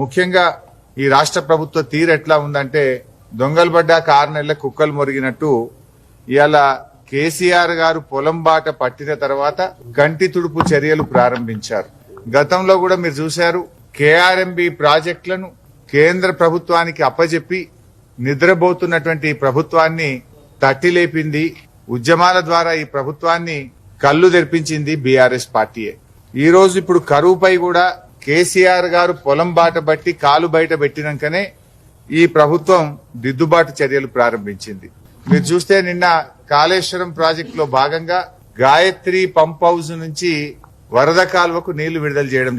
ముఖ్యంగా ఈ రాష్ట్ర ప్రభుత్వ తీరు ఎట్లా ఉందంటే దొంగలు పడ్డాక 6 నెలల కుక్కలు మొరిగినట్టు ఇవాళ కేసీఆర్ గారు పొలం బాట పట్టిన తర్వాత కంటి తుడుపు చర్యలు ప్రారంభించారు. గతంలో కూడా మీరు చూశారు, కేఆర్ఎంబి ప్రాజెక్టులను కేంద్ర ప్రభుత్వానికి అప్పజెప్పి నిద్రపోతున్నటువంటి ఈ ప్రభుత్వాన్ని తట్టిలేపింది, ఉద్యమాల ద్వారా ఈ ప్రభుత్వాన్ని కళ్ళు తెరిపించింది బీఆర్ఎస్ పార్టీయే. ఈ రోజు ఇప్పుడు కరువుపై కూడా కేసీఆర్ గారు పొలం బాట బట్టి కాలు బయట పెట్టినాకనే ఈ ప్రభుత్వం దిద్దుబాటు చర్యలు ప్రారంభించింది. మీరు చూస్తే నిన్న కాళేశ్వరం ప్రాజెక్టులో భాగంగా గాయత్రి పంప్ హౌస్ నుంచి వరద కాలువకు నీళ్లు విడుదల చేయడం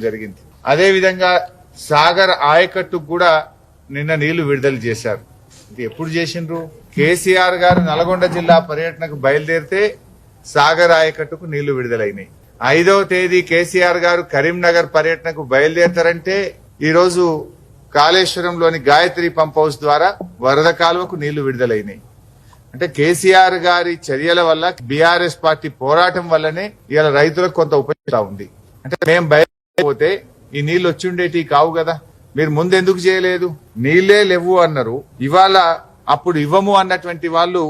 జరిగింది. అదేవిధంగా సాగర్ ఆయకట్టుకు కూడా నిన్న నీళ్లు విడుదల చేశారు. ఇది ఎప్పుడు చేసిండ్రు? కేసీఆర్ గారు నల్గొండ జిల్లా పర్యటనకు బయలుదేరితే సాగర్ ఆయకట్టుకు నీళ్లు విడుదలైనాయి. 5వ తేదీ కేసీఆర్ గారు కరీంనగర్ పర్యటనకు బయలుదేరతారంటే ఈ రోజు కాళేశ్వరంలోని గాయత్రి పంప్ హౌస్ ద్వారా వరద కాలువకు నీళ్లు విడుదలైనాయి. అంటే కేసీఆర్ గారి చర్యల వల్ల, బీఆర్ఎస్ పార్టీ పోరాటం వల్లనే ఇవాళ రైతులకు కొంత ఉపయోగం ఉంది. అంటే మేము బయలుదేరిపోతే ఈ నీళ్లు వచ్చి ఉండేటి కావు కదా, మీరు ముందెందుకు చేయలేదు? నీళ్లే లేవు అన్నారు, ఇవాళ అప్పుడు ఇవ్వము అన్నటువంటి వాళ్ళు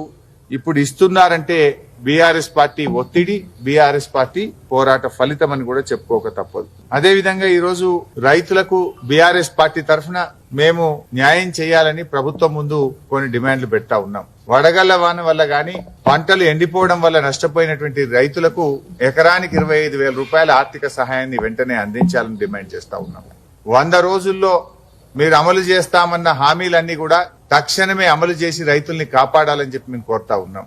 ఇప్పుడు ఇస్తున్నారంటే బీఆర్ఎస్ పార్టీ ఒత్తిడి, బీఆర్ఎస్ పార్టీ పోరాట ఫలితం అని కూడా చెప్పుకోక తప్పదు. అదేవిధంగా ఈ రోజు రైతులకు బీఆర్ఎస్ పార్టీ తరఫున మేము న్యాయం చేయాలని ప్రభుత్వం ముందు కొన్ని డిమాండ్లు పెడతా ఉన్నాం. వడగళ్ల వాన వల్ల గాని, పంటలు ఎండిపోవడం వల్ల నష్టపోయినటువంటి రైతులకు ఎకరానికి 25,000 రూపాయల ఆర్థిక సహాయాన్ని వెంటనే అందించాలని డిమాండ్ చేస్తా ఉన్నాం. 100 రోజుల్లో మీరు అమలు చేస్తామన్న హామీలన్నీ కూడా తక్షణమే అమలు చేసి రైతుల్ని కాపాడాలని చెప్పి మేము కోరుతా ఉన్నాం.